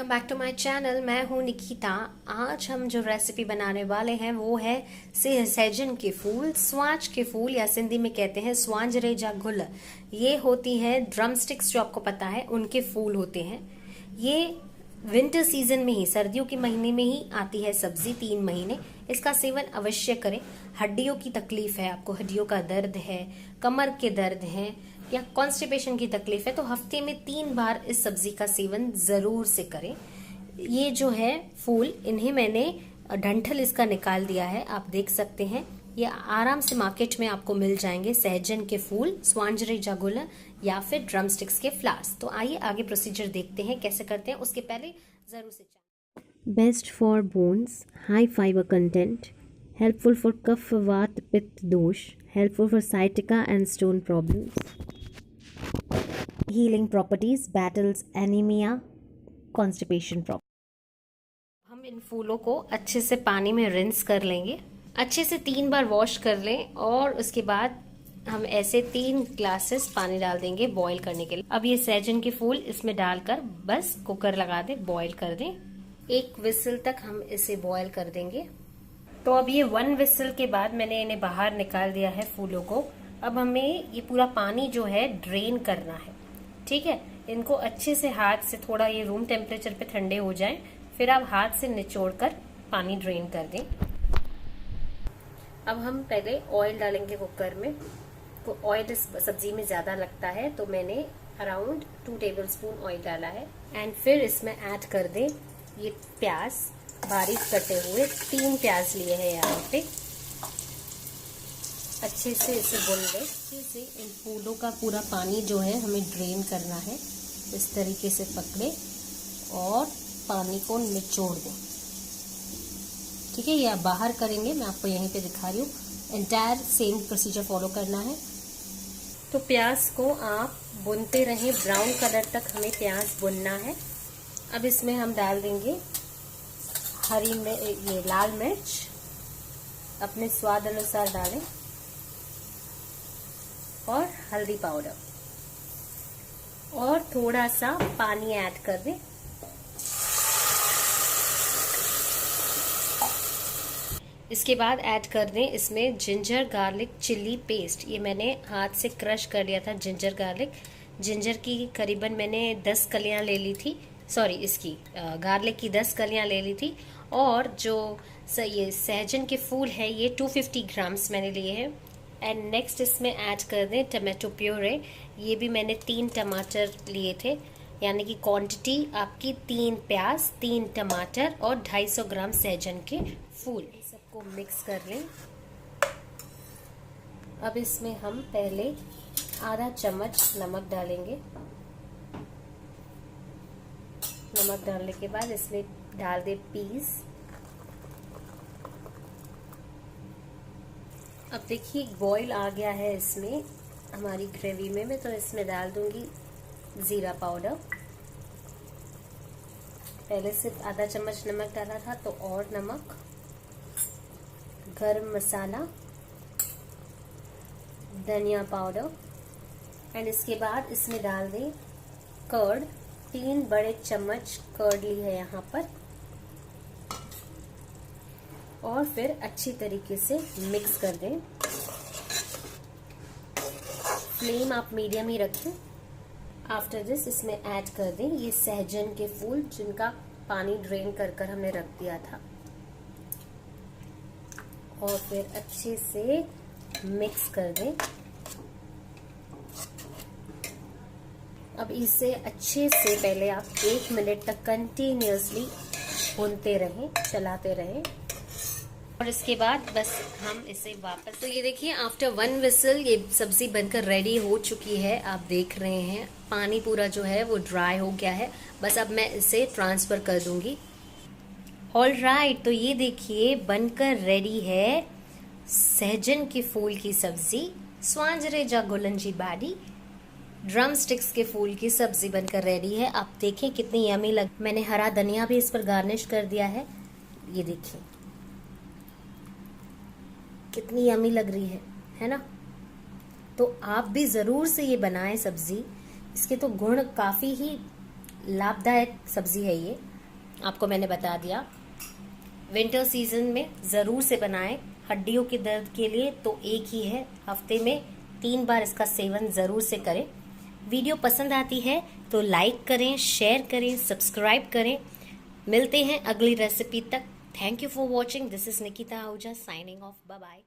Welcome back to my channel. मैं हूं निकिता। आज हम जो रेसिपी बनाने वाले हैं वो है सहजन के फूल, स्वांज के फूल या सिंधी में कहते हैं स्वांजरे जा गुल। ये होती है ड्रम स्टिक्स, जो आपको पता है उनके फूल होते हैं। ये विंटर सीजन में ही, सर्दियों के महीने में ही आती है सब्जी, 3 महीने। इसका सेवन अवश्य करें। हड्डियों की तकलीफ है आपको, हड्डियों का दर्द है, कमर के दर्द है या कॉन्स्टिपेशन की तकलीफ है, तो हफ्ते में 3 बार इस सब्जी का सेवन जरूर से करें। ये जो है फूल, इन्हें मैंने डंठल इसका निकाल दिया है, आप देख सकते हैं। ये आराम से मार्केट में आपको मिल जाएंगे, सहजन के फूल, स्वांजरे जागुल या फिर ड्रम स्टिक्स के फ्लावर्स। तो आइए आगे प्रोसीजर देखते हैं कैसे करते हैं। उसके पहले जरूर से best for bones, high fibre content, helpful for kapha vata pitta dosha, helpful for sciatica and stone problems, healing properties, battles anaemia, constipation problem. हम इन फूलों को अच्छे से पानी में रिंस कर लेंगे, अच्छे से 3 बार वॉश कर लें और उसके बाद हम ऐसे 3 ग्लासेस पानी डाल देंगे बॉईल करने के लिए। अब ये सहजन के फूल इसमें डालकर बस कुकर लगा दें, बॉईल कर दें। 1 विसल तक हम इसे बॉईल कर देंगे। तो अब ये 1 विसल के बाद मैंने इन्हें बाहर निकाल दिया है फूलों को। अब हमें ये पूरा पानी जो है ड्रेन करना है, ठीक है। इनको अच्छे से हाथ से, थोड़ा ये रूम टेम्परेचर पे ठंडे हो जाएं, फिर आप हाथ से निचोड़कर पानी ड्रेन कर दें। अब हम पहले ऑयल डालेंगे कुकर में। तो ऑयल इस सब्जी में ज्यादा लगता है, तो मैंने अराउंड 2 टेबलस्पून ऑयल डाला है। एंड फिर इसमें ऐड कर दें ये प्याज, बारीक कटे हुए 3 प्याज लिए हैं यहाँ पे। अच्छे से इसे भून लें। अच्छे से इन फूलों का पूरा पानी जो है हमें ड्रेन करना है। इस तरीके से पकड़े और पानी को निचोड़ दें, ठीक है। ये आप बाहर करेंगे, मैं आपको यहीं पे दिखा रही हूँ। एंटायर सेम प्रोसीजर फॉलो करना है। तो प्याज को आप भूनते रहें, ब्राउन कलर तक हमें प्याज भुनना है। अब इसमें हम डाल देंगे ये लाल मिर्च, अपने स्वाद अनुसार डालें, और हल्दी पाउडर, और थोड़ा सा पानी ऐड कर दें। इसके बाद ऐड कर दें इसमें जिंजर गार्लिक चिल्ली पेस्ट। ये मैंने हाथ से क्रश कर लिया था जिंजर गार्लिक। जिंजर की करीबन मैंने 10 कलियां ले ली थी, सॉरी इसकी गार्लिक की 10 कलियां ले ली थी। और जो ये सहजन के फूल है ये 250 ग्राम्स मैंने लिए हैं। एंड नेक्स्ट इसमें ऐड कर दें टमाटो प्योरे। ये भी मैंने 3 टमाटर लिए थे, यानी कि क्वांटिटी आपकी 3 प्याज, 3 टमाटर और 250 ग्राम सहजन के फूल। सबको मिक्स कर लें। अब इसमें हम पहले आधा चम्मच नमक डालेंगे। नमक डालने के बाद इसमें डाल दें पीस। अब देखिए बॉईल आ गया है इसमें हमारी ग्रेवी में। मैं तो इसमें डाल दूंगी जीरा पाउडर। पहले सिर्फ आधा चम्मच नमक डाला था, तो और नमक, गरम मसाला, धनिया पाउडर। एंड इसके बाद इसमें डाल दें कर्ड। 3 बड़े चम्मच कर्ड ली है यहाँ पर, और फिर अच्छी तरीके से मिक्स कर दें। फ्लेम आप मीडियम ही रखें। आफ्टर दिस इसमें ऐड कर दें ये सहजन के फूल, जिनका पानी ड्रेन कर हमने रख दिया था, और फिर अच्छे से मिक्स कर दें। अब इसे अच्छे से पहले आप 1 मिनट तक कंटिन्यूअसली भूनते रहें, चलाते रहें। और इसके बाद बस हम इसे वापस, तो ये देखिए आफ्टर 1 विसल ये सब्जी बनकर रेडी हो चुकी है। आप देख रहे हैं पानी पूरा जो है वो ड्राई हो गया है। बस अब मैं इसे ट्रांसफर कर दूंगी। ऑल राइट, तो ये देखिए बनकर रेडी है सहजन के फूल की सब्जी, स्वांजरे जा गुलंजी बाडी। ड्रम स्टिक्स के फूल की सब्जी बनकर रेडी है। आप देखें कितनी यमी लग। मैंने हरा धनिया भी इस पर गार्निश कर दिया है। ये देखिए कितनी यमी लग रही है ना। तो आप भी जरूर से ये बनाएं सब्जी। इसके तो गुण काफी ही लाभदायक सब्जी है ये। आपको मैंने बता दिया। विंटर सीजन में ज़रूर से बनाएं। हड्डियों के दर्द के लिए तो एक ही है, हफ्ते में 3 बार इसका सेवन ज़रूर से करें। वीडियो पसंद आती है तो लाइक करें, शेयर करें, सब्सक्राइब करें। मिलते हैं अगली रेसिपी तक। Thank you for watching. This is Nikita Ahuja signing off. Bye bye.